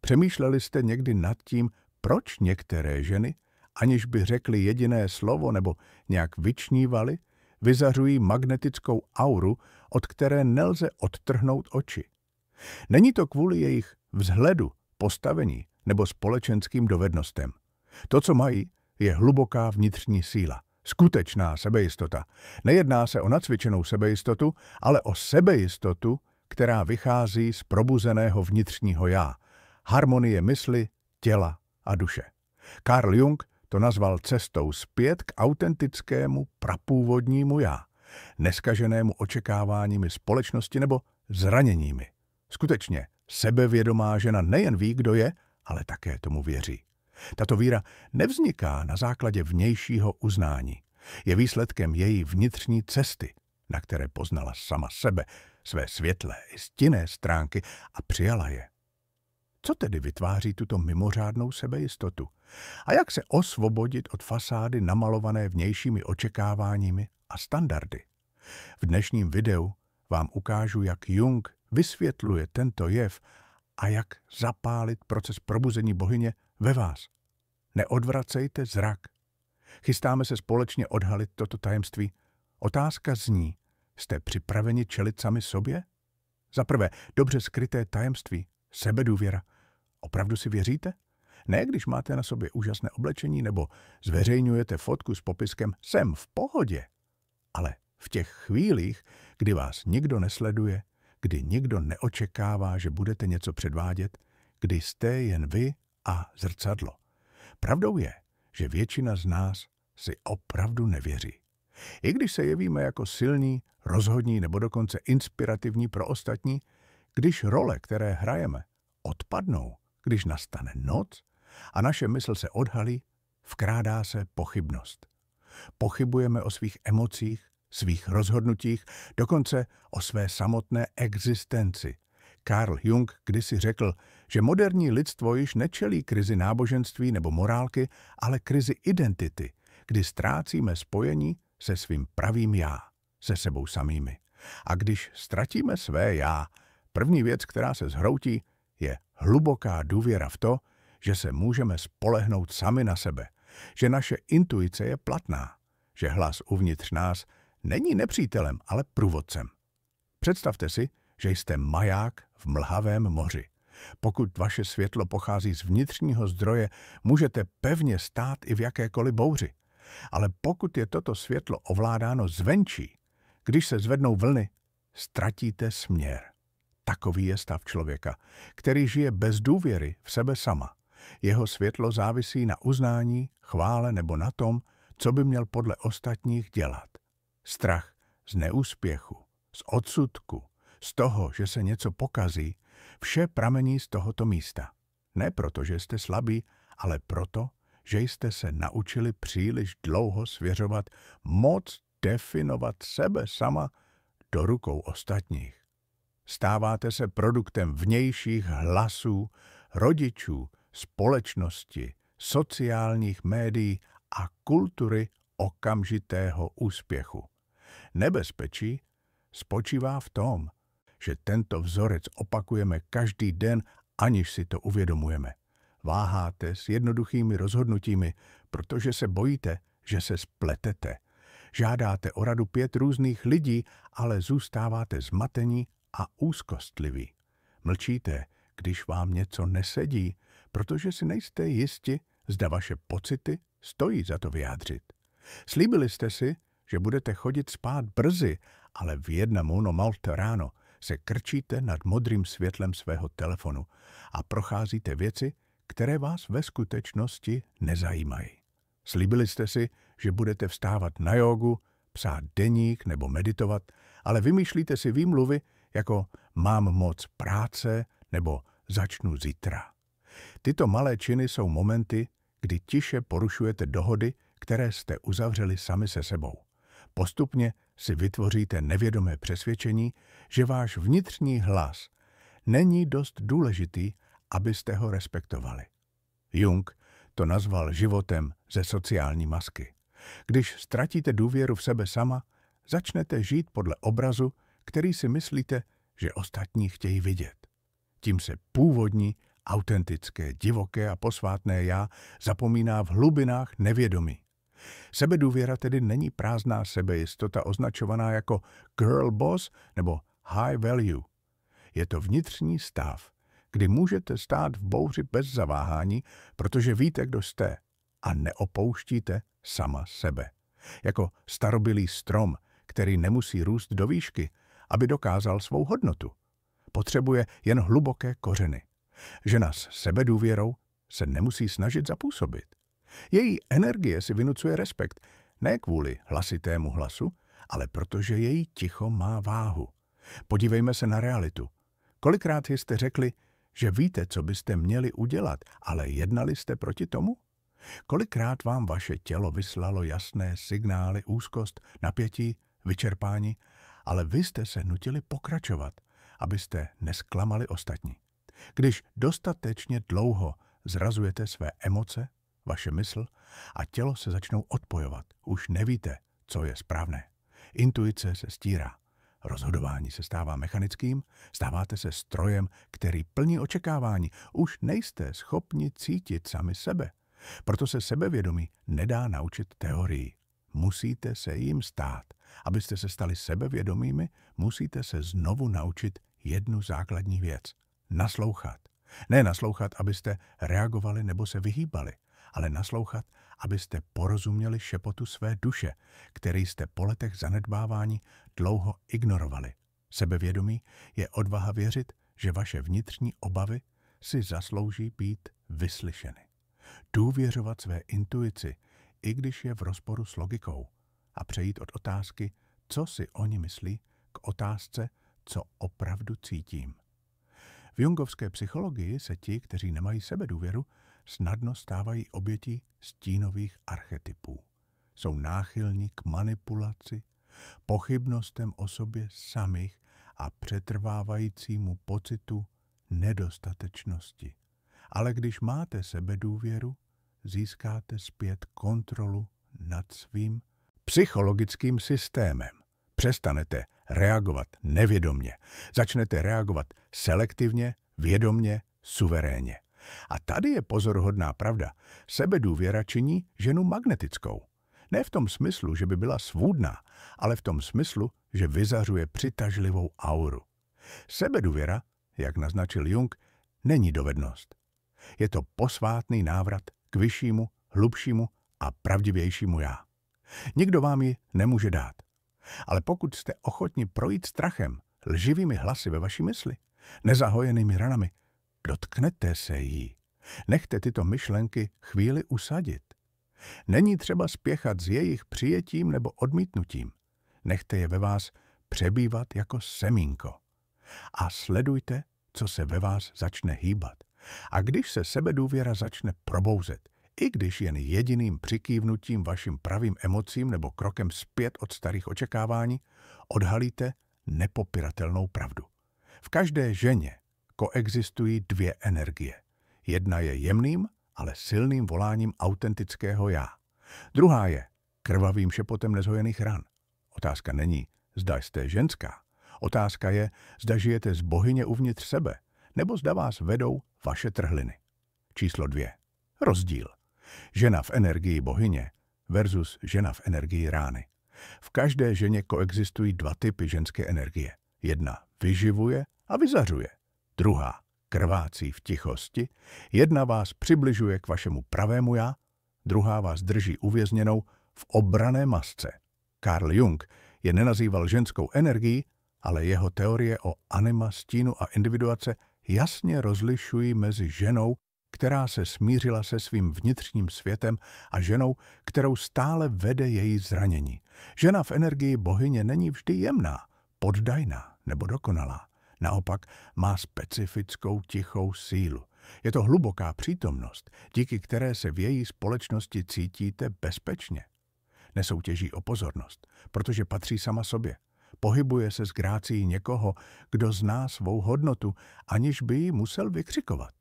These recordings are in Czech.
Přemýšleli jste někdy nad tím, proč některé ženy, aniž by řekly jediné slovo nebo nějak vyčnívali, vyzařují magnetickou auru, od které nelze odtrhnout oči? Není to kvůli jejich vzhledu, postavení nebo společenským dovednostem. To, co mají, je hluboká vnitřní síla, skutečná sebejistota. Nejedná se o nacvičenou sebejistotu, ale o sebejistotu, která vychází z probuzeného vnitřního já, harmonie mysli, těla a duše. Carl Jung to nazval cestou zpět k autentickému prapůvodnímu já, neskaženému očekáváními společnosti nebo zraněními. Skutečně, sebevědomá žena nejen ví, kdo je, ale také tomu věří. Tato víra nevzniká na základě vnějšího uznání. Je výsledkem její vnitřní cesty, na které poznala sama sebe, své světlé i stinné stránky a přijala je. Co tedy vytváří tuto mimořádnou sebejistotu? A jak se osvobodit od fasády namalované vnějšími očekáváními a standardy? V dnešním videu vám ukážu, jak Jung vysvětluje tento jev a jak zapálit proces probuzení bohyně ve vás. Neodvracejte zrak. Chystáme se společně odhalit toto tajemství. Otázka zní, jste připraveni čelit sami sobě? Za prvé, dobře skryté tajemství, sebedůvěra. Opravdu si věříte? Ne, když máte na sobě úžasné oblečení nebo zveřejňujete fotku s popiskem "jsem v pohodě", ale v těch chvílích, kdy vás nikdo nesleduje, kdy nikdo neočekává, že budete něco předvádět, kdy jste jen vy a zrcadlo. Pravdou je, že většina z nás si opravdu nevěří. I když se jevíme jako silní, rozhodní nebo dokonce inspirativní pro ostatní, když role, které hrajeme, odpadnou, když nastane noc a naše mysl se odhalí, vkrádá se pochybnost. Pochybujeme o svých emocích, svých rozhodnutích, dokonce o své samotné existenci. Carl Jung kdysi řekl, že moderní lidstvo již nečelí krizi náboženství nebo morálky, ale krizi identity, kdy ztrácíme spojení se svým pravým já, se sebou samými. A když ztratíme své já, první věc, která se zhroutí, je hluboká důvěra v to, že se můžeme spolehnout sami na sebe, že naše intuice je platná, že hlas uvnitř nás není nepřítelem, ale průvodcem. Představte si, že jste maják v mlhavém moři. Pokud vaše světlo pochází z vnitřního zdroje, můžete pevně stát i v jakékoliv bouři. Ale pokud je toto světlo ovládáno zvenčí, když se zvednou vlny, ztratíte směr. Takový je stav člověka, který žije bez důvěry v sebe sama. Jeho světlo závisí na uznání, chvále nebo na tom, co by měl podle ostatních dělat. Strach z neúspěchu, z odsudku, z toho, že se něco pokazí, vše pramení z tohoto místa. Ne proto, že jste slabí, ale proto, že jste se naučili příliš dlouho svěřovat moc definovat sebe sama do rukou ostatních. Stáváte se produktem vnějších hlasů, rodičů, společnosti, sociálních médií a kultury okamžitého úspěchu. Nebezpečí spočívá v tom, že tento vzorec opakujeme každý den, aniž si to uvědomujeme. Váháte s jednoduchými rozhodnutími, protože se bojíte, že se spletete. Žádáte o radu 5 různých lidí, ale zůstáváte zmatení a úzkostliví. Mlčíte, když vám něco nesedí, protože si nejste jisti, zda vaše pocity stojí za to vyjádřit. Slíbili jste si, že budete chodit spát brzy, ale v 1:00 ráno se krčíte nad modrým světlem svého telefonu a procházíte věci, které vás ve skutečnosti nezajímají. Slíbili jste si, že budete vstávat na jógu, psát deník nebo meditovat, ale vymýšlíte si výmluvy jako mám moc práce nebo začnu zítra. Tyto malé činy jsou momenty, kdy tiše porušujete dohody, které jste uzavřeli sami se sebou. Postupně si vytvoříte nevědomé přesvědčení, že váš vnitřní hlas není dost důležitý, abyste ho respektovali. Jung to nazval životem ze sociální masky. Když ztratíte důvěru v sebe sama, začnete žít podle obrazu, který si myslíte, že ostatní chtějí vidět. Tím se původní Autentické, divoké a posvátné já zapomíná v hlubinách nevědomí. Sebedůvěra tedy není prázdná sebejistota označovaná jako girl boss nebo high value. Je to vnitřní stav, kdy můžete stát v bouři bez zaváhání, protože víte, kdo jste a neopouštíte sama sebe. Jako starobylý strom, který nemusí růst do výšky, aby dokázal svou hodnotu. Potřebuje jen hluboké kořeny. Žena s sebedůvěrou se nemusí snažit zapůsobit. Její energie si vynucuje respekt, ne kvůli hlasitému hlasu, ale protože její ticho má váhu. Podívejme se na realitu. Kolikrát jste řekli, že víte, co byste měli udělat, ale jednali jste proti tomu? Kolikrát vám vaše tělo vyslalo jasné signály, úzkost, napětí, vyčerpání, ale vy jste se nutili pokračovat, abyste nesklamali ostatní. Když dostatečně dlouho zrazujete své emoce, vaše mysl a tělo se začnou odpojovat, už nevíte, co je správné. Intuice se stírá. Rozhodování se stává mechanickým, stáváte se strojem, který plní očekávání. Už nejste schopni cítit sami sebe. Proto se sebevědomí nedá naučit teorií. Musíte se jim stát. Abyste se stali sebevědomými, musíte se znovu naučit jednu základní věc. Naslouchat. Ne naslouchat, abyste reagovali nebo se vyhýbali, ale naslouchat, abyste porozuměli šepotu své duše, který jste po letech zanedbávání dlouho ignorovali. Sebevědomí je odvaha věřit, že vaše vnitřní obavy si zaslouží být vyslyšeny. Důvěřovat své intuici, i když je v rozporu s logikou, a přejít od otázky, co si oni myslí, k otázce, co opravdu cítím. V jungovské psychologii se ti, kteří nemají sebedůvěru, snadno stávají obětí stínových archetypů. Jsou náchylní k manipulaci, pochybnostem o sobě samých a přetrvávajícímu pocitu nedostatečnosti. Ale když máte sebedůvěru, získáte zpět kontrolu nad svým psychologickým systémem. Přestanete reagovat nevědomně. Začnete reagovat selektivně, vědomně, suverénně. A tady je pozoruhodná pravda. Sebedůvěra činí ženu magnetickou. Ne v tom smyslu, že by byla svůdná, ale v tom smyslu, že vyzařuje přitažlivou auru. Sebedůvěra, jak naznačil Jung, není dovednost. Je to posvátný návrat k vyššímu, hlubšímu a pravdivějšímu já. Nikdo vám ji nemůže dát. Ale pokud jste ochotni projít strachem, lživými hlasy ve vaší mysli, nezahojenými ranami, dotknete se jí. Nechte tyto myšlenky chvíli usadit. Není třeba spěchat s jejich přijetím nebo odmítnutím. Nechte je ve vás přebývat jako semínko. A sledujte, co se ve vás začne hýbat. A když se sebedůvěra začne probouzet, i když jen jediným přikývnutím vašim pravým emocím nebo krokem zpět od starých očekávání, odhalíte nepopiratelnou pravdu. V každé ženě koexistují dvě energie. Jedna je jemným, ale silným voláním autentického já. Druhá je krvavým šepotem nezhojených ran. Otázka není, zda jste ženská. Otázka je, zda žijete z bohyně uvnitř sebe, nebo zda vás vedou vaše trhliny. Číslo 2. Rozdíl. Žena v energii bohyně versus žena v energii rány. V každé ženě koexistují dva typy ženské energie. Jedna vyživuje a vyzařuje. Druhá krvácí v tichosti. Jedna vás přibližuje k vašemu pravému já, druhá vás drží uvězněnou v obranné masce. Carl Jung je nenazýval ženskou energií, ale jeho teorie o anima, stínu a individuace jasně rozlišují mezi ženou, která se smířila se svým vnitřním světem, a ženou, kterou stále vede její zranění. Žena v energii bohyně není vždy jemná, poddajná nebo dokonalá. Naopak má specifickou tichou sílu. Je to hluboká přítomnost, díky které se v její společnosti cítíte bezpečně. Nesoutěží o pozornost, protože patří sama sobě. Pohybuje se s grácií někoho, kdo zná svou hodnotu, aniž by ji musel vykřikovat.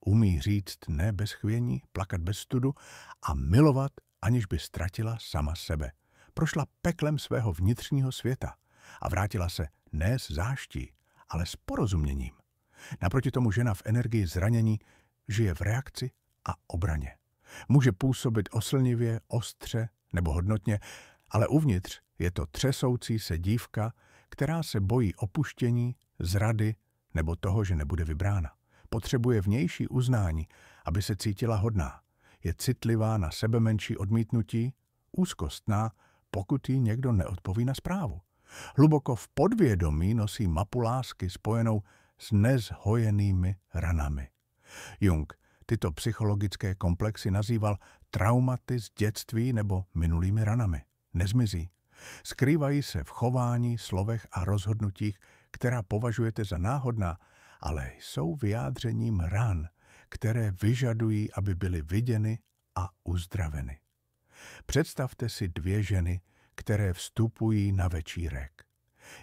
Umí říct ne bez chvění, plakat bez studu a milovat, aniž by ztratila sama sebe. Prošla peklem svého vnitřního světa a vrátila se ne s záští, ale s porozuměním. Naproti tomu žena v energii zranění žije v reakci a obraně. Může působit oslnivě, ostře nebo hodnotně, ale uvnitř je to třesoucí se dívka, která se bojí opuštění, zrady nebo toho, že nebude vybrána. Potřebuje vnější uznání, aby se cítila hodná. Je citlivá na sebemenší odmítnutí, úzkostná, pokud jí někdo neodpoví na zprávu. Hluboko v podvědomí nosí mapu lásky spojenou s nezhojenými ranami. Jung tyto psychologické komplexy nazýval traumaty z dětství nebo minulými ranami. Nezmizí. Skrývají se v chování, slovech a rozhodnutích, která považujete za náhodná, ale jsou vyjádřením ran, které vyžadují, aby byly viděny a uzdraveny. Představte si dvě ženy, které vstupují na večírek.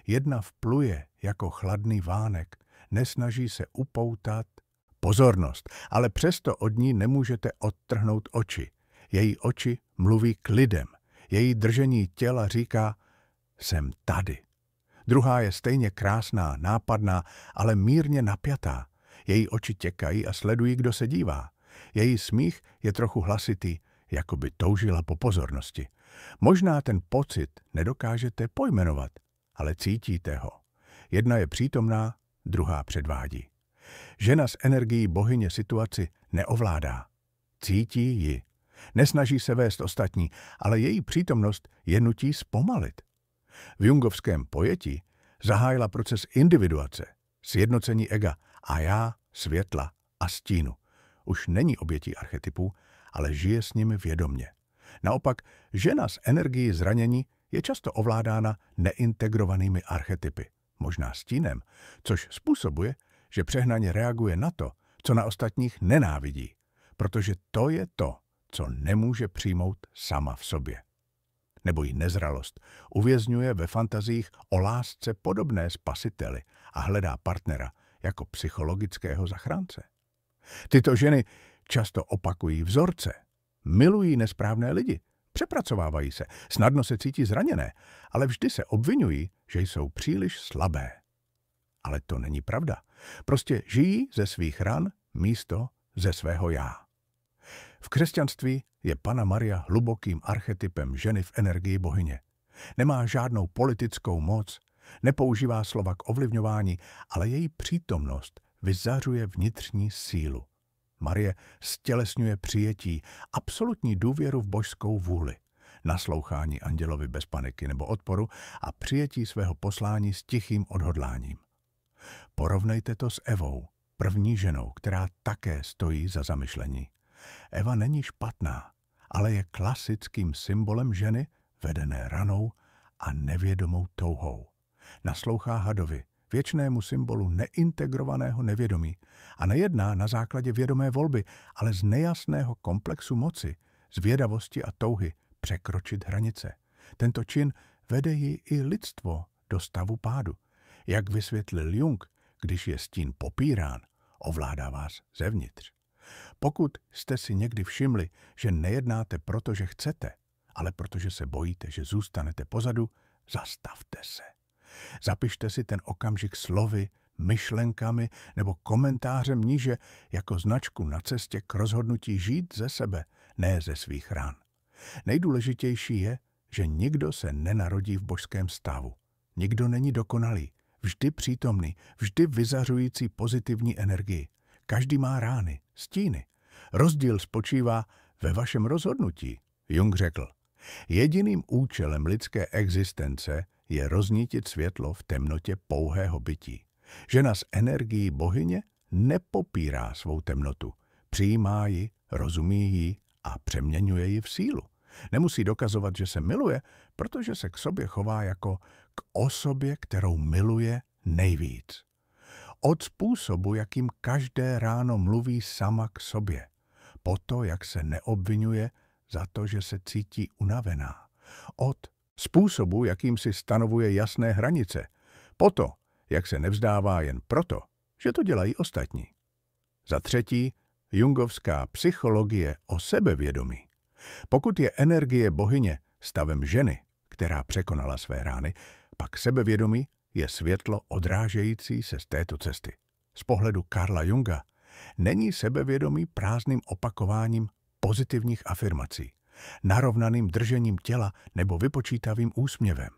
Jedna vpluje jako chladný vánek, nesnaží se upoutat pozornost, ale přesto od ní nemůžete odtrhnout oči. Její oči mluví k lidem. Její držení těla říká, jsem tady. Druhá je stejně krásná, nápadná, ale mírně napjatá. Její oči těkají a sledují, kdo se dívá. Její smích je trochu hlasitý, jako by toužila po pozornosti. Možná ten pocit nedokážete pojmenovat, ale cítíte ho. Jedna je přítomná, druhá předvádí. Žena s energií bohyně situaci neovládá. Cítí ji. Nesnaží se vést ostatní, ale její přítomnost je nutí zpomalit. V jungovském pojetí zahájila proces individuace, sjednocení ega a já, světla a stínu. Už není obětí archetypů, ale žije s nimi vědomně. Naopak, žena s energií zranění je často ovládána neintegrovanými archetypy, možná stínem, což způsobuje, že přehnaně reaguje na to, co na ostatních nenávidí, protože to je to, co nemůže přijmout sama v sobě. Nebo jí nezralost uvězňuje ve fantazích o lásce podobné spasiteli a hledá partnera jako psychologického zachránce. Tyto ženy často opakují vzorce, milují nesprávné lidi, přepracovávají se, snadno se cítí zraněné, ale vždy se obvinují, že jsou příliš slabé. Ale to není pravda. Prostě žijí ze svých ran místo ze svého já. V křesťanství je Panna Maria hlubokým archetypem ženy v energii bohyně. Nemá žádnou politickou moc, nepoužívá slova k ovlivňování, ale její přítomnost vyzařuje vnitřní sílu. Marie stělesňuje přijetí, absolutní důvěru v božskou vůli, naslouchání andělovi bez paniky nebo odporu a přijetí svého poslání s tichým odhodláním. Porovnejte to s Evou, první ženou, která také stojí za zamyšlení. Eva není špatná, ale je klasickým symbolem ženy vedené ranou a nevědomou touhou. Naslouchá hadovi, věčnému symbolu neintegrovaného nevědomí a nejedná na základě vědomé volby, ale z nejasného komplexu moci, zvědavosti a touhy překročit hranice. Tento čin vede ji i lidstvo do stavu pádu. Jak vysvětlil Jung, když je stín popírán, ovládá vás zevnitř. Pokud jste si někdy všimli, že nejednáte proto, že chcete, ale protože se bojíte, že zůstanete pozadu, zastavte se. Zapište si ten okamžik slovy, myšlenkami nebo komentářem níže jako značku na cestě k rozhodnutí žít ze sebe, ne ze svých ran. Nejdůležitější je, že nikdo se nenarodí v božském stavu. Nikdo není dokonalý, vždy přítomný, vždy vyzařující pozitivní energii. Každý má rány, stíny. Rozdíl spočívá ve vašem rozhodnutí, Jung řekl. Jediným účelem lidské existence je roznítit světlo v temnotě pouhého bytí. Žena s energií bohyně nepopírá svou temnotu, přijímá ji, rozumí ji a přeměňuje ji v sílu. Nemusí dokazovat, že se miluje, protože se k sobě chová jako k osobě, kterou miluje nejvíc. Od způsobu, jakým každé ráno mluví sama k sobě, po to, jak se neobvinuje za to, že se cítí unavená. Od způsobu, jakým si stanovuje jasné hranice, po to, jak se nevzdává jen proto, že to dělají ostatní. Za třetí, jungovská psychologie o sebevědomí. Pokud je energie bohyně stavem ženy, která překonala své rány, pak sebevědomí je světlo odrážející se z této cesty. Z pohledu Carla Junga není sebevědomí prázdným opakováním pozitivních afirmací, narovnaným držením těla nebo vypočítavým úsměvem.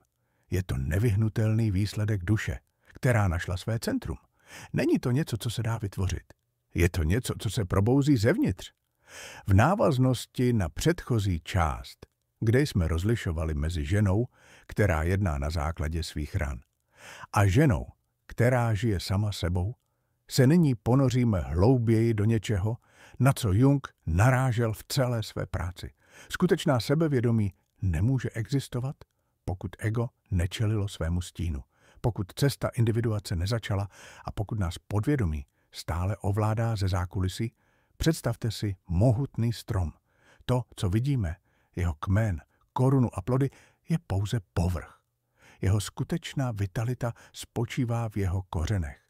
Je to nevyhnutelný výsledek duše, která našla své centrum. Není to něco, co se dá vytvořit. Je to něco, co se probouzí zevnitř. V návaznosti na předchozí část, kde jsme rozlišovali mezi ženou, která jedná na základě svých ran, a ženou, která žije sama sebou, se nyní ponoříme hlouběji do něčeho, na co Jung narážel v celé své práci. Skutečná sebevědomí nemůže existovat, pokud ego nečelilo svému stínu, pokud cesta individuace nezačala a pokud nás podvědomí stále ovládá ze zákulisí. Představte si mohutný strom. To, co vidíme, jeho kmen, korunu a plody, je pouze povrch. Jeho skutečná vitalita spočívá v jeho kořenech.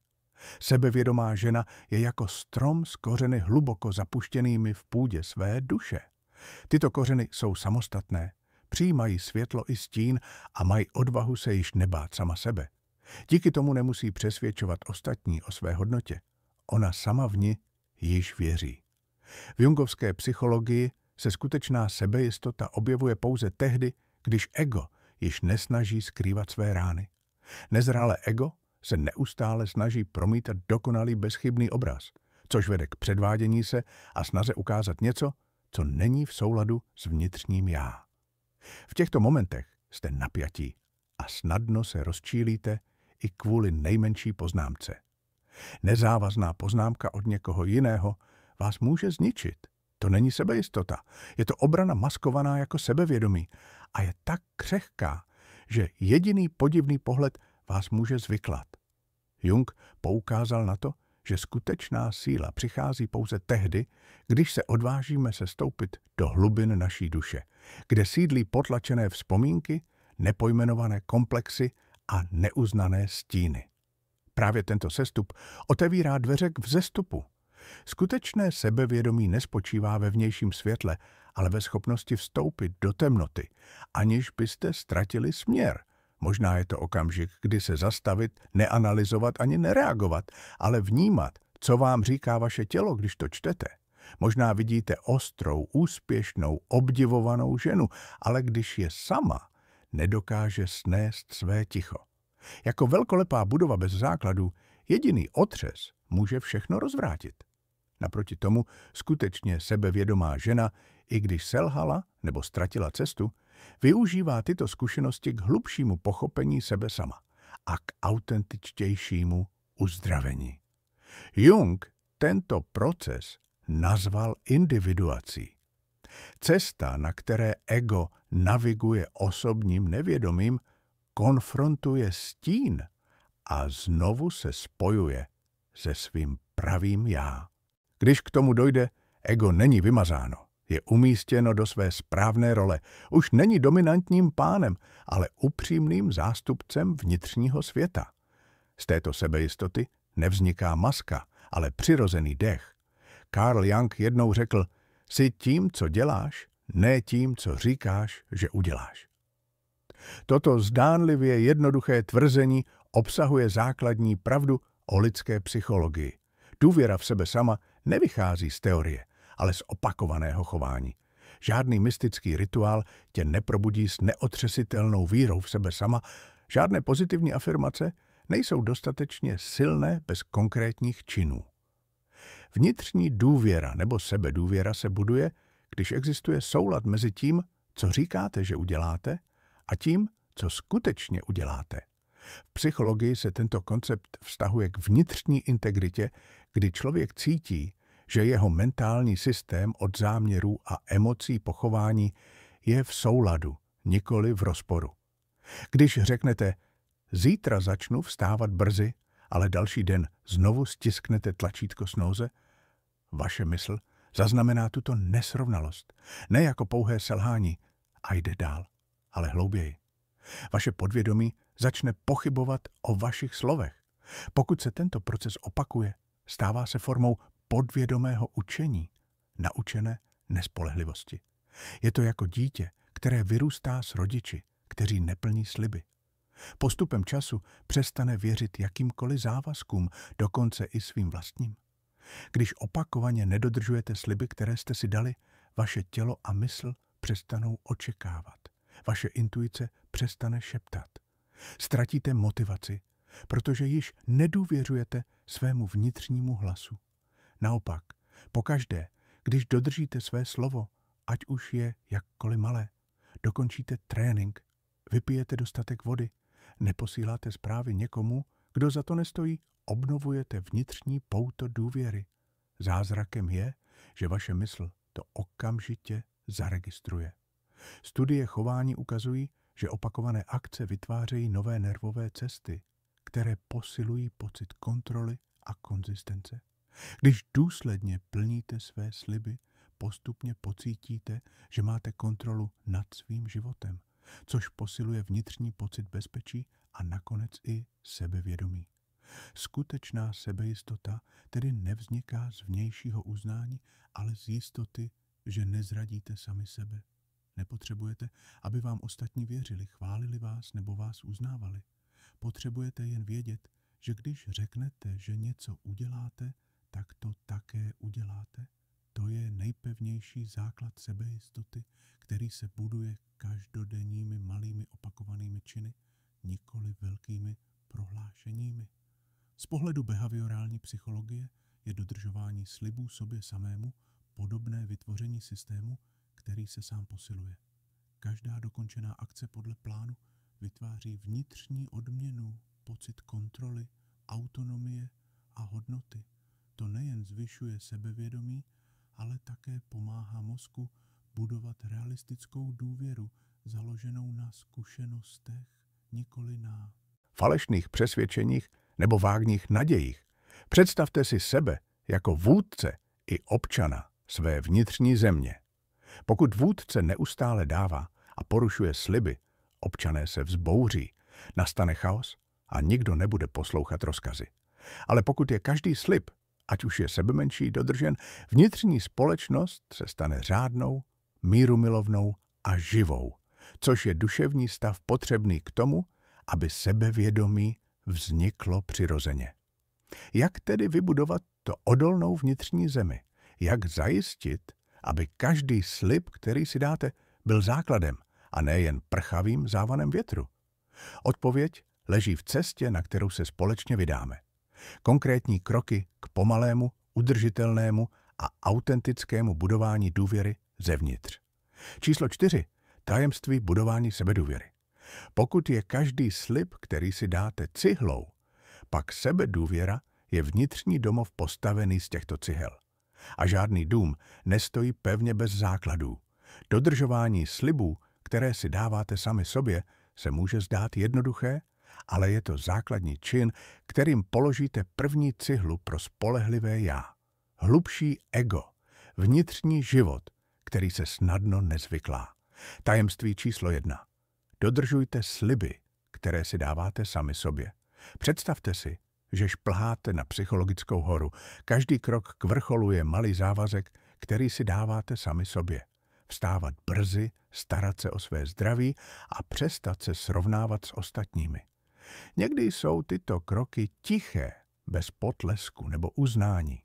Sebevědomá žena je jako strom s kořeny hluboko zapuštěnými v půdě své duše. Tyto kořeny jsou samostatné, přijímají světlo i stín a mají odvahu se již nebát sama sebe. Díky tomu nemusí přesvědčovat ostatní o své hodnotě. Ona sama v ní již věří. V jungovské psychologii se skutečná sebejistota objevuje pouze tehdy, když ego již nesnaží skrývat své rány. Nezralé ego se neustále snaží promítat dokonalý bezchybný obraz, což vede k předvádění se a snaze ukázat něco, co není v souladu s vnitřním já. V těchto momentech jste napjatí a snadno se rozčílíte i kvůli nejmenší poznámce. Nezávazná poznámka od někoho jiného vás může zničit. To není sebejistota. Je to obrana maskovaná jako sebevědomí a je tak křehká, že jediný podivný pohled vás může zvyklat. Jung poukázal na to, že skutečná síla přichází pouze tehdy, když se odvážíme sestoupit do hlubin naší duše, kde sídlí potlačené vzpomínky, nepojmenované komplexy a neuznané stíny. Právě tento sestup otevírá dveře k vzestupu. Skutečné sebevědomí nespočívá ve vnějším světle, ale ve schopnosti vstoupit do temnoty, aniž byste ztratili směr. Možná je to okamžik, kdy se zastavit, neanalyzovat ani nereagovat, ale vnímat, co vám říká vaše tělo, když to čtete. Možná vidíte ostrou, úspěšnou, obdivovanou ženu, ale když je sama, nedokáže snést své ticho. Jako velkolepá budova bez základů, jediný otřes může všechno rozvrátit. Naproti tomu skutečně sebevědomá žena, i když selhala nebo ztratila cestu, využívá tyto zkušenosti k hlubšímu pochopení sebe sama a k autentičtějšímu uzdravení. Jung tento proces nazval individuací. Cesta, na které ego naviguje osobním nevědomím, konfrontuje stín a znovu se spojuje se svým pravým já. Když k tomu dojde, ego není vymazáno, je umístěno do své správné role, už není dominantním pánem, ale upřímným zástupcem vnitřního světa. Z této sebejistoty nevzniká maska, ale přirozený dech. Carl Jung jednou řekl, jsi tím, co děláš, ne tím, co říkáš, že uděláš. Toto zdánlivě jednoduché tvrzení obsahuje základní pravdu o lidské psychologii. Důvěra v sebe sama nevychází z teorie, ale z opakovaného chování. Žádný mystický rituál tě neprobudí s neotřesitelnou vírou v sebe sama, žádné pozitivní afirmace nejsou dostatečně silné bez konkrétních činů. Vnitřní důvěra nebo sebedůvěra se buduje, když existuje soulad mezi tím, co říkáte, že uděláte, a tím, co skutečně uděláte. V psychologii se tento koncept vztahuje k vnitřní integritě, kdy člověk cítí, že jeho mentální systém od záměrů a emocí pochování je v souladu, nikoli v rozporu. Když řeknete, zítra začnu vstávat brzy, ale další den znovu stisknete tlačítko snooze, vaše mysl zaznamená tuto nesrovnalost, ne jako pouhé selhání a jde dál, ale hlouběji. Vaše podvědomí začne pochybovat o vašich slovech. Pokud se tento proces opakuje, stává se formou podvědomého učení, naučené nespolehlivosti. Je to jako dítě, které vyrůstá s rodiči, kteří neplní sliby. Postupem času přestane věřit jakýmkoliv závazkům, dokonce i svým vlastním. Když opakovaně nedodržujete sliby, které jste si dali, vaše tělo a mysl přestanou očekávat. Vaše intuice přestane šeptat. Ztratíte motivaci, protože již nedůvěřujete svému vnitřnímu hlasu. Naopak, pokaždé, když dodržíte své slovo, ať už je jakkoliv malé, dokončíte trénink, vypijete dostatek vody, neposíláte zprávy někomu, kdo za to nestojí, obnovujete vnitřní pouto důvěry. Zázrakem je, že vaše mysl to okamžitě zaregistruje. Studie chování ukazují, že opakované akce vytvářejí nové nervové cesty, které posilují pocit kontroly a konzistence. Když důsledně plníte své sliby, postupně pocítíte, že máte kontrolu nad svým životem, což posiluje vnitřní pocit bezpečí a nakonec i sebevědomí. Skutečná sebejistota tedy nevzniká z vnějšího uznání, ale z jistoty, že nezradíte sami sebe. Nepotřebujete, aby vám ostatní věřili, chválili vás nebo vás uznávali. Potřebujete jen vědět, že když řeknete, že něco uděláte, tak to také uděláte. To je nejpevnější základ sebejistoty, který se buduje každodenními malými opakovanými činy, nikoli velkými prohlášeními. Z pohledu behaviorální psychologie je dodržování slibů sobě samému podobné vytvoření systému, který se sám posiluje. Každá dokončená akce podle plánu vytváří vnitřní odměnu, pocit kontroly, autonomie a hodnoty. To nejen zvyšuje sebevědomí, ale také pomáhá mozku budovat realistickou důvěru založenou na zkušenostech, nikoli na falešných přesvědčeních nebo vágních nadějích. Představte si sebe jako vůdce i občana své vnitřní země. Pokud vůdce neustále dává a porušuje sliby, občané se vzbouří, nastane chaos a nikdo nebude poslouchat rozkazy. Ale pokud je každý slib, ať už je sebemenší, dodržen, vnitřní společnost se stane řádnou, mírumilovnou a živou, což je duševní stav potřebný k tomu, aby sebevědomí vzniklo přirozeně. Jak tedy vybudovat to odolnou vnitřní zemi? Jak zajistit, aby každý slib, který si dáte, byl základem a ne jen prchavým závanem větru? Odpověď leží v cestě, na kterou se společně vydáme. Konkrétní kroky k pomalému, udržitelnému a autentickému budování důvěry zevnitř. Číslo 4. Tajemství budování sebedůvěry. Pokud je každý slib, který si dáte, cihlou, pak sebedůvěra je vnitřní domov postavený z těchto cihel. A žádný dům nestojí pevně bez základů. Dodržování slibů, které si dáváte sami sobě, se může zdát jednoduché, ale je to základní čin, kterým položíte první cihlu pro spolehlivé já. Hlubší ego, vnitřní život, který se snadno nezvyklá. Tajemství číslo 1. Dodržujte sliby, které si dáváte sami sobě. Představte si, že šplháte na psychologickou horu. Každý krok k vrcholu je malý závazek, který si dáváte sami sobě. Vstávat brzy, starat se o své zdraví a přestat se srovnávat s ostatními. Někdy jsou tyto kroky tiché, bez potlesku nebo uznání.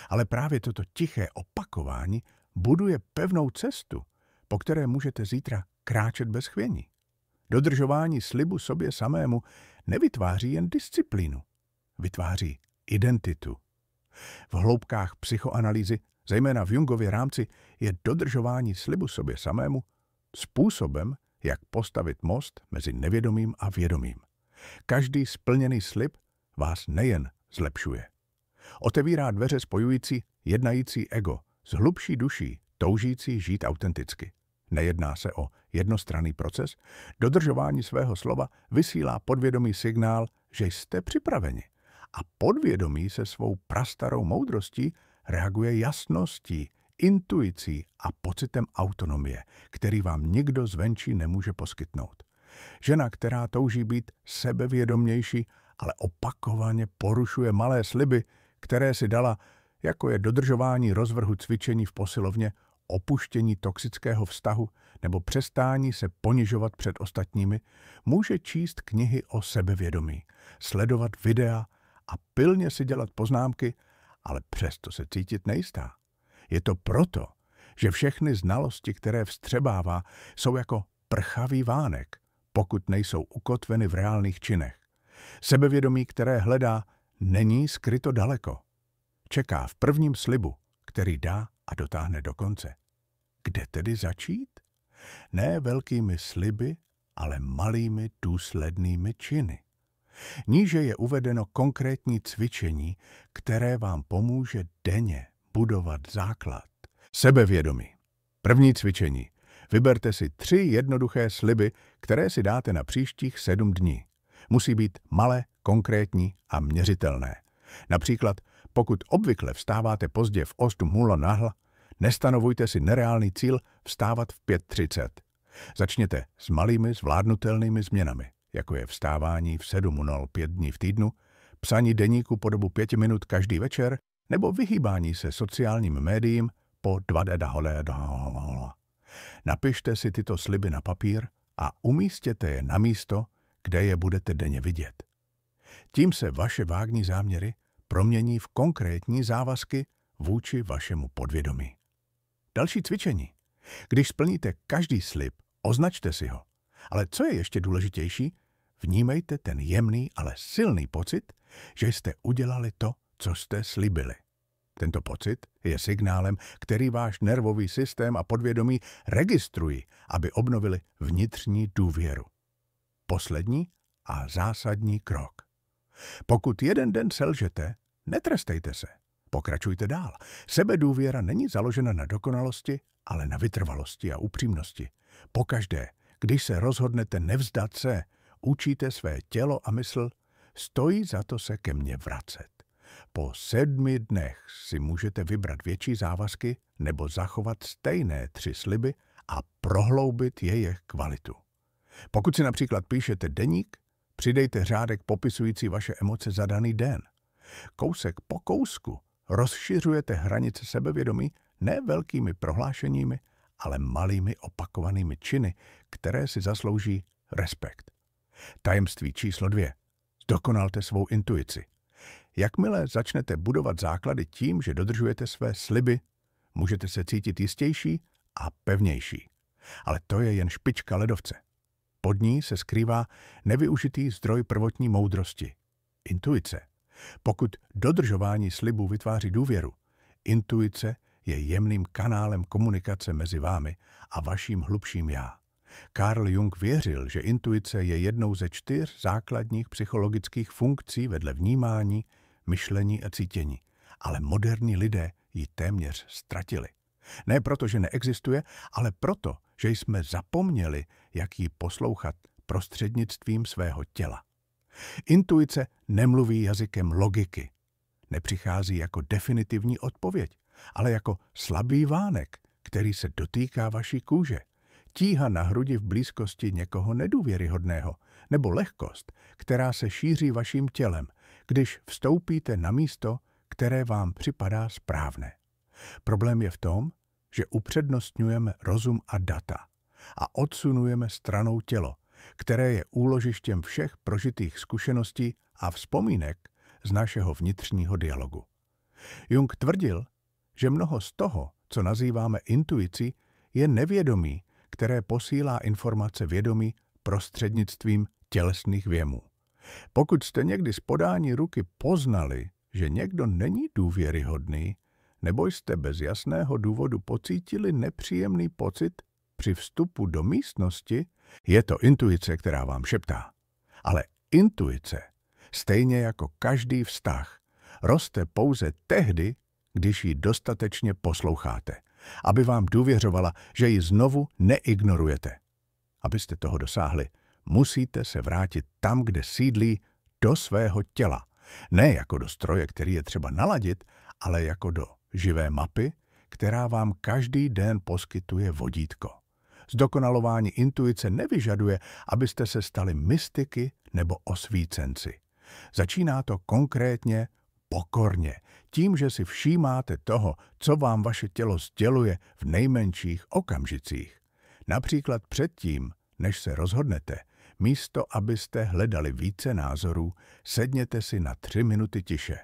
Ale právě toto tiché opakování buduje pevnou cestu, po které můžete zítra kráčet bez chvění. Dodržování slibu sobě samému nevytváří jen disciplínu, vytváří identitu. V hloubkách psychoanalýzy, zejména v Jungově rámci, je dodržování slibu sobě samému způsobem, jak postavit most mezi nevědomým a vědomým. Každý splněný slib vás nejen zlepšuje. Otevírá dveře spojující jednající ego s hlubší duší, toužící žít autenticky. Nejedná se o jednostranný proces. Dodržování svého slova vysílá podvědomý signál, že jste připraveni. A podvědomí se svou prastarou moudrostí reaguje jasností, intuicí a pocitem autonomie, který vám nikdo zvenčí nemůže poskytnout. Žena, která touží být sebevědomější, ale opakovaně porušuje malé sliby, které si dala, jako je dodržování rozvrhu cvičení v posilovně, opuštění toxického vztahu nebo přestání se ponižovat před ostatními, může číst knihy o sebevědomí, sledovat videa a pilně si dělat poznámky, ale přesto se cítit nejistá. Je to proto, že všechny znalosti, které vstřebává, jsou jako prchavý vánek, pokud nejsou ukotveny v reálných činech. Sebevědomí, které hledá, není skryto daleko. Čeká v prvním slibu, který dá a dotáhne do konce. Kde tedy začít? Ne velkými sliby, ale malými důslednými činy. Níže je uvedeno konkrétní cvičení, které vám pomůže denně budovat základ. Sebevědomí. První cvičení. Vyberte si 3 jednoduché sliby, které si dáte na příštích 7 dní. Musí být malé, konkrétní a měřitelné. Například, pokud obvykle vstáváte pozdě v 8:00 nahl, nestanovujte si nereálný cíl vstávat v 5:30. Začněte s malými zvládnutelnými změnami, jako je vstávání v 7:00 5 dní v týdnu, psaní deníku po dobu 5 minut každý večer nebo vyhýbání se sociálním médiím po 2 Napište si tyto sliby na papír a umístěte je na místo, kde je budete denně vidět. Tím se vaše vágní záměry promění v konkrétní závazky vůči vašemu podvědomí. Další cvičení. Když splníte každý slib, označte si ho. Ale co je ještě důležitější, vnímejte ten jemný, ale silný pocit, že jste udělali to, co jste slibili. Tento pocit je signálem, který váš nervový systém a podvědomí registrují, aby obnovili vnitřní důvěru. Poslední a zásadní krok. Pokud jeden den selžete, netrestejte se. Pokračujte dál. Sebedůvěra není založena na dokonalosti, ale na vytrvalosti a upřímnosti. Pokaždé, když se rozhodnete nevzdat se, učíte své tělo a mysl, stojí za to se ke mně vracet. Po 7 dnech si můžete vybrat větší závazky nebo zachovat stejné 3 sliby a prohloubit jejich kvalitu. Pokud si například píšete deník, přidejte řádek popisující vaše emoce za daný den. Kousek po kousku rozšiřujete hranice sebevědomí ne velkými prohlášeními, ale malými opakovanými činy, které si zaslouží respekt. Tajemství číslo 2. Zdokonalte svou intuici. Jakmile začnete budovat základy tím, že dodržujete své sliby, můžete se cítit jistější a pevnější. Ale to je jen špička ledovce. Pod ní se skrývá nevyužitý zdroj prvotní moudrosti. Intuice. Pokud dodržování slibů vytváří důvěru, intuice je jemným kanálem komunikace mezi vámi a vaším hlubším já. Carl Jung věřil, že intuice je jednou ze 4 základních psychologických funkcí vedle vnímání, myšlení a cítění, ale moderní lidé ji téměř ztratili. Ne proto, že neexistuje, ale proto, že jsme zapomněli, jak ji poslouchat prostřednictvím svého těla. Intuice nemluví jazykem logiky. Nepřichází jako definitivní odpověď, ale jako slabý vánek, který se dotýká vaší kůže. Tíha na hrudi v blízkosti někoho nedůvěryhodného, nebo lehkost, která se šíří vaším tělem, když vstoupíte na místo, které vám připadá správné. Problém je v tom, že upřednostňujeme rozum a data a odsunujeme stranou tělo, které je úložištěm všech prožitých zkušeností a vzpomínek z našeho vnitřního dialogu. Jung tvrdil, že mnoho z toho, co nazýváme intuicí, je nevědomí, které posílá informace vědomí prostřednictvím tělesných věmů. Pokud jste někdy z podání ruky poznali, že někdo není důvěryhodný, nebo jste bez jasného důvodu pocítili nepříjemný pocit při vstupu do místnosti, je to intuice, která vám šeptá. Ale intuice, stejně jako každý vztah, roste pouze tehdy, když ji dostatečně posloucháte, aby vám důvěřovala, že ji znovu neignorujete. Abyste toho dosáhli, musíte se vrátit tam, kde sídlí, do svého těla. Ne jako do stroje, který je třeba naladit, ale jako do živé mapy, která vám každý den poskytuje vodítko. Zdokonalování intuice nevyžaduje, abyste se stali mystiky nebo osvícenci. Začíná to konkrétně, pokorně, Tím, že si všímáte toho, co vám vaše tělo sděluje v nejmenších okamžicích. Například předtím, než se rozhodnete, místo abyste hledali více názorů, sedněte si na 3 minuty tiše.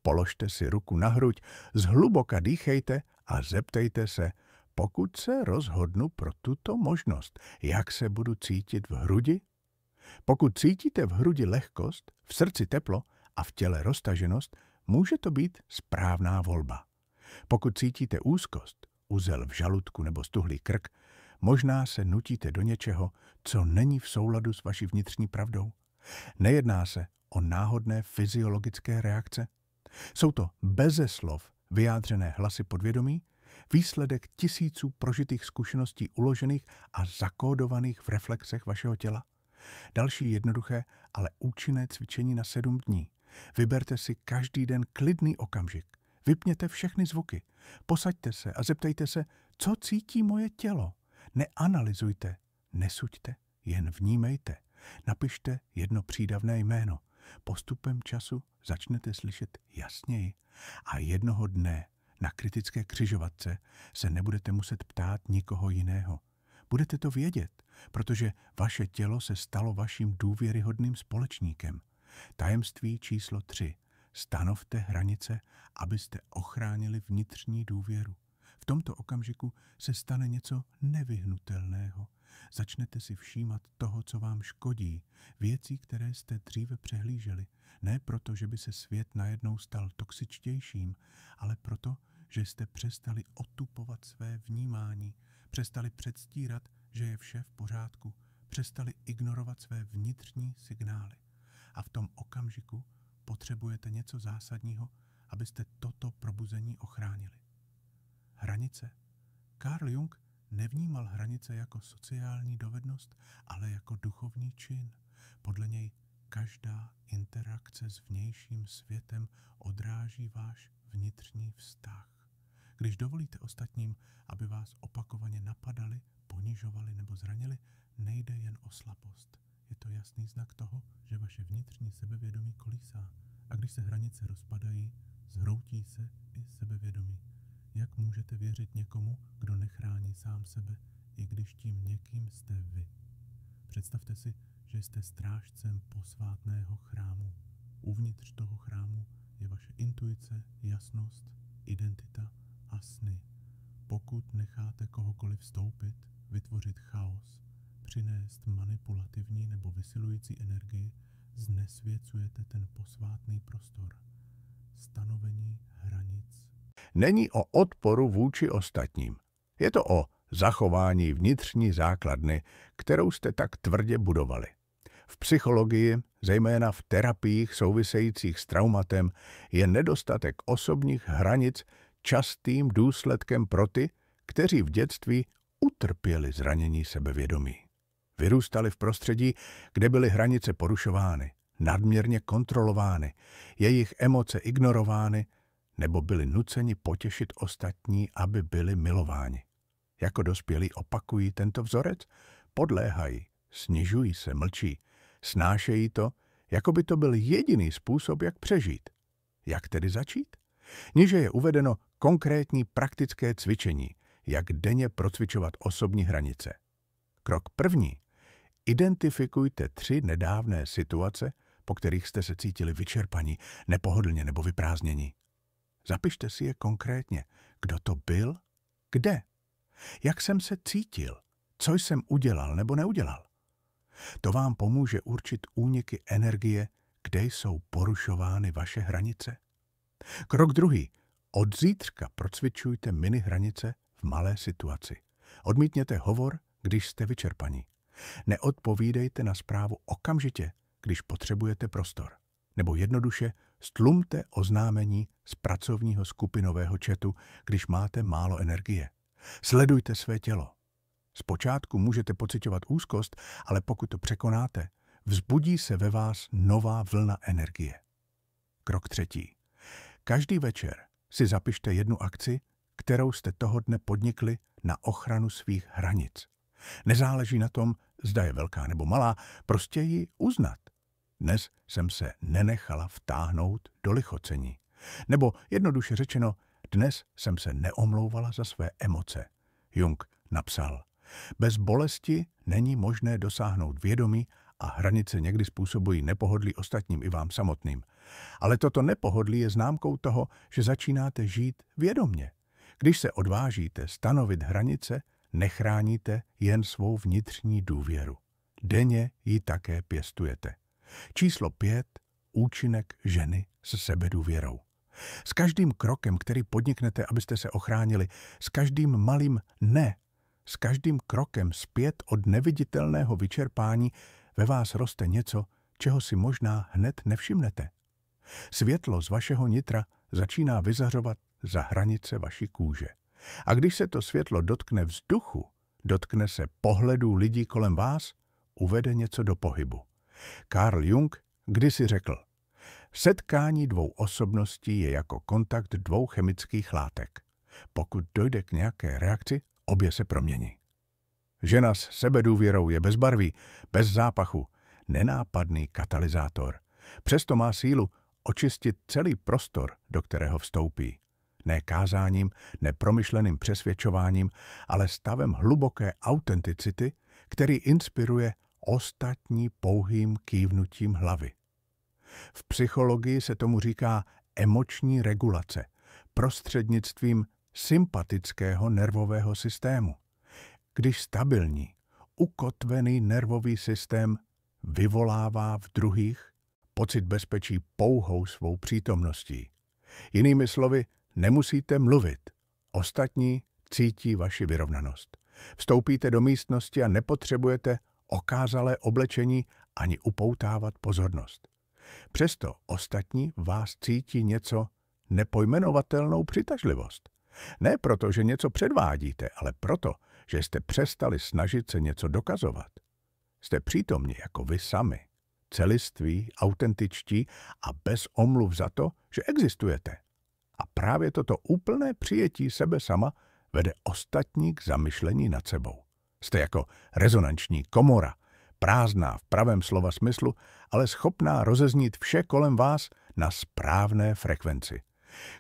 Položte si ruku na hruď, zhluboka dýchejte a zeptejte se, pokud se rozhodnu pro tuto možnost, jak se budu cítit v hrudi? Pokud cítíte v hrudi lehkost, v srdci teplo a v těle roztaženost, může to být správná volba. Pokud cítíte úzkost, uzel v žaludku nebo stuhlý krk, možná se nutíte do něčeho, co není v souladu s vaší vnitřní pravdou. Nejedná se o náhodné fyziologické reakce. Jsou to beze slov vyjádřené hlasy podvědomí, výsledek tisíců prožitých zkušeností uložených a zakódovaných v reflexech vašeho těla. Další jednoduché, ale účinné cvičení na 7 dní. Vyberte si každý den klidný okamžik. Vypněte všechny zvuky. Posaďte se a zeptejte se, co cítí moje tělo. Neanalyzujte, nesuďte, jen vnímejte. Napište jedno přídavné jméno. Postupem času začnete slyšet jasněji a jednoho dne na kritické křižovatce se nebudete muset ptát nikoho jiného. Budete to vědět, protože vaše tělo se stalo vaším důvěryhodným společníkem. Tajemství číslo 3. Stanovte hranice, abyste ochránili vnitřní důvěru. V tomto okamžiku se stane něco nevyhnutelného. Začnete si všímat toho, co vám škodí, věcí, které jste dříve přehlíželi. Ne proto, že by se svět najednou stal toxičtějším, ale proto, že jste přestali otupovat své vnímání, přestali předstírat, že je vše v pořádku, přestali ignorovat své vnitřní signály. A v tom okamžiku potřebujete něco zásadního, abyste toto probuzení ochránili. Hranice. Carl Jung nevnímal hranice jako sociální dovednost, ale jako duchovní čin. Podle něj každá interakce s vnějším světem odráží váš vnitřní vztah. Když dovolíte ostatním, aby vás opakovaně napadali, ponižovali nebo zranili, nejde jen o slabost. Je to jasný znak toho, že vaše vnitřní sebevědomí kolísá. A když se hranice rozpadají, zhroutí se i sebevědomí. Jak můžete věřit někomu, kdo nechrání sám sebe, i když tím někým jste vy? Představte si, že jste strážcem posvátného chrámu. Uvnitř toho chrámu je vaše intuice, jasnost, identita a sny. Pokud necháte kohokoliv vstoupit, vytvořit chaos, přinést manipulativní nebo vysilující energii, znesvěcujete ten posvátný prostor. Stanovení hranic není o odporu vůči ostatním. Je to o zachování vnitřní základny, kterou jste tak tvrdě budovali. V psychologii, zejména v terapiích souvisejících s traumatem, je nedostatek osobních hranic častým důsledkem pro ty, kteří v dětství utrpěli zranění sebevědomí. Vyrůstali v prostředí, kde byly hranice porušovány, nadměrně kontrolovány, jejich emoce ignorovány, nebo byli nuceni potěšit ostatní, aby byli milováni. Jako dospělí opakují tento vzorec, podléhají, snižují se, mlčí, snášejí to, jako by to byl jediný způsob, jak přežít. Jak tedy začít? Níže je uvedeno konkrétní praktické cvičení, jak denně procvičovat osobní hranice. Krok 1. Identifikujte 3 nedávné situace, po kterých jste se cítili vyčerpaní, nepohodlně nebo vyprázdnění. Zapište si je konkrétně. Kdo to byl? Kde? Jak jsem se cítil? Co jsem udělal nebo neudělal? To vám pomůže určit úniky energie, kde jsou porušovány vaše hranice. Krok 2. Od zítřka procvičujte mini hranice v malé situaci. Odmítněte hovor, když jste vyčerpaní. Neodpovídejte na zprávu okamžitě, když potřebujete prostor. Nebo jednoduše stlumte oznámení z pracovního skupinového chatu, když máte málo energie. Sledujte své tělo. Zpočátku můžete pociťovat úzkost, ale pokud to překonáte, vzbudí se ve vás nová vlna energie. Krok 3. Každý večer si zapište jednu akci, kterou jste toho dne podnikli na ochranu svých hranic. Nezáleží na tom, zda je velká nebo malá, prostě ji uznat. Dnes jsem se nenechala vtáhnout do lichocení. Nebo jednoduše řečeno, dnes jsem se neomlouvala za své emoce. Jung napsal, bez bolesti není možné dosáhnout vědomí a hranice někdy způsobují nepohodlí ostatním i vám samotným. Ale toto nepohodlí je známkou toho, že začínáte žít vědomně. Když se odvážíte stanovit hranice, nechráníte jen svou vnitřní důvěru. Denně ji také pěstujete. Číslo 5. Účinek ženy s sebedůvěrou. S každým krokem, který podniknete, abyste se ochránili, s každým malým ne, s každým krokem zpět od neviditelného vyčerpání ve vás roste něco, čeho si možná hned nevšimnete. Světlo z vašeho nitra začíná vyzařovat za hranice vaší kůže. A když se to světlo dotkne vzduchu, dotkne se pohledů lidí kolem vás, uvede něco do pohybu. Carl Jung kdysi řekl, setkání dvou osobností je jako kontakt dvou chemických látek. Pokud dojde k nějaké reakci, obě se promění. Žena s sebedůvěrou je bezbarvý, bez zápachu, nenápadný katalyzátor. Přesto má sílu očistit celý prostor, do kterého vstoupí. Ne kázáním, ne promyšleným přesvědčováním, ale stavem hluboké autenticity, který inspiruje ostatní pouhým kývnutím hlavy. V psychologii se tomu říká emoční regulace prostřednictvím sympatického nervového systému. Když stabilní, ukotvený nervový systém vyvolává v druhých pocit bezpečí pouhou svou přítomností. Jinými slovy, nemusíte mluvit. Ostatní cítí vaši vyrovnanost. Vstoupíte do místnosti a nepotřebujete okázalé oblečení ani upoutávat pozornost. Přesto ostatní vás cítí něco nepojmenovatelnou přitažlivost. Ne proto, že něco předvádíte, ale proto, že jste přestali snažit se něco dokazovat. Jste přítomni jako vy sami, celiství, autentičtí a bez omluv za to, že existujete. A právě toto úplné přijetí sebe sama vede ostatní k zamyšlení nad sebou. Jste jako rezonanční komora, prázdná v pravém slova smyslu, ale schopná rozeznít vše kolem vás na správné frekvenci.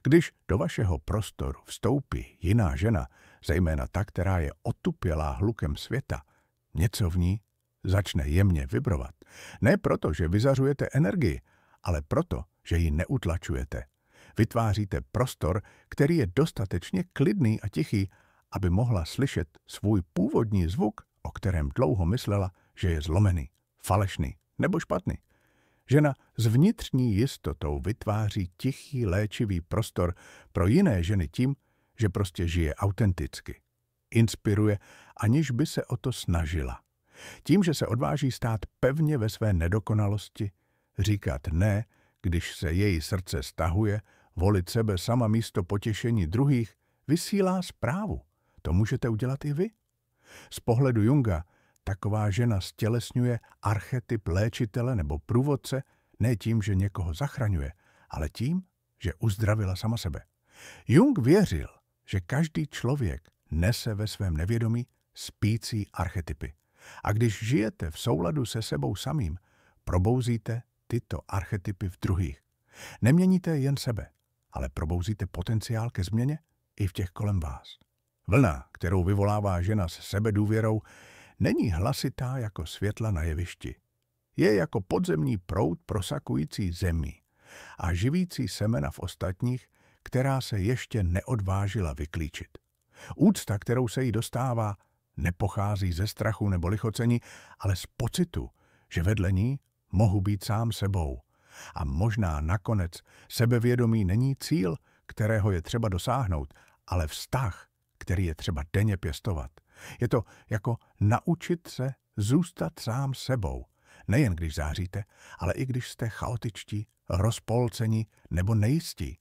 Když do vašeho prostoru vstoupí jiná žena, zejména ta, která je otupělá hlukem světa, něco v ní začne jemně vibrovat. Ne proto, že vyzařujete energii, ale proto, že ji neutlačujete. Vytváříte prostor, který je dostatečně klidný a tichý, aby mohla slyšet svůj původní zvuk, o kterém dlouho myslela, že je zlomený, falešný nebo špatný. Žena s vnitřní jistotou vytváří tichý, léčivý prostor pro jiné ženy tím, že prostě žije autenticky. Inspiruje, aniž by se o to snažila. Tím, že se odváží stát pevně ve své nedokonalosti, říkat ne, když se její srdce stahuje, volit sebe sama místo potěšení druhých, vysílá zprávu. To můžete udělat i vy. Z pohledu Junga taková žena stělesňuje archetyp léčitele nebo průvodce ne tím, že někoho zachraňuje, ale tím, že uzdravila sama sebe. Jung věřil, že každý člověk nese ve svém nevědomí spící archetypy. A když žijete v souladu se sebou samým, probouzíte tyto archetypy v druhých. Neměníte jen sebe, ale probouzíte potenciál ke změně i v těch kolem vás. Vlna, kterou vyvolává žena s sebedůvěrou, není hlasitá jako světla na jevišti. Je jako podzemní proud prosakující zemí a živící semena v ostatních, která se ještě neodvážila vyklíčit. Úcta, kterou se jí dostává, nepochází ze strachu nebo lichocení, ale z pocitu, že vedle ní mohu být sám sebou. A možná nakonec sebevědomí není cíl, kterého je třeba dosáhnout, ale vztah, který je třeba denně pěstovat. Je to jako naučit se zůstat sám sebou, nejen když záříte, ale i když jste chaotičtí, rozpolcení nebo nejistí.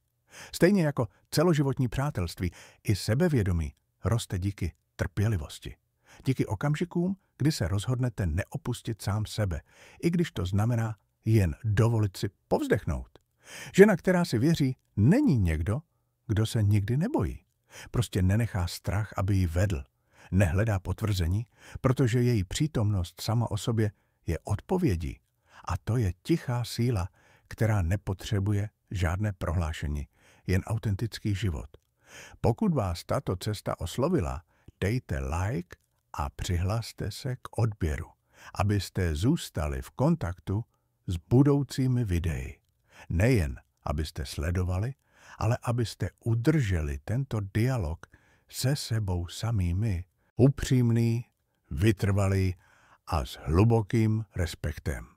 Stejně jako celoživotní přátelství, i sebevědomí roste díky trpělivosti. Díky okamžikům, kdy se rozhodnete neopustit sám sebe, i když to znamená jen dovolit si povzdechnout. Žena, která si věří, není někdo, kdo se nikdy nebojí. Prostě nenechá strach, aby ji vedl. Nehledá potvrzení, protože její přítomnost sama o sobě je odpovědí. A to je tichá síla, která nepotřebuje žádné prohlášení. jen autentický život. Pokud vás tato cesta oslovila, dejte like a přihlaste se k odběru, abyste zůstali v kontaktu s budoucími videi. Nejen, abyste sledovali, ale abyste udrželi tento dialog se sebou samými, upřímný, vytrvalý a s hlubokým respektem.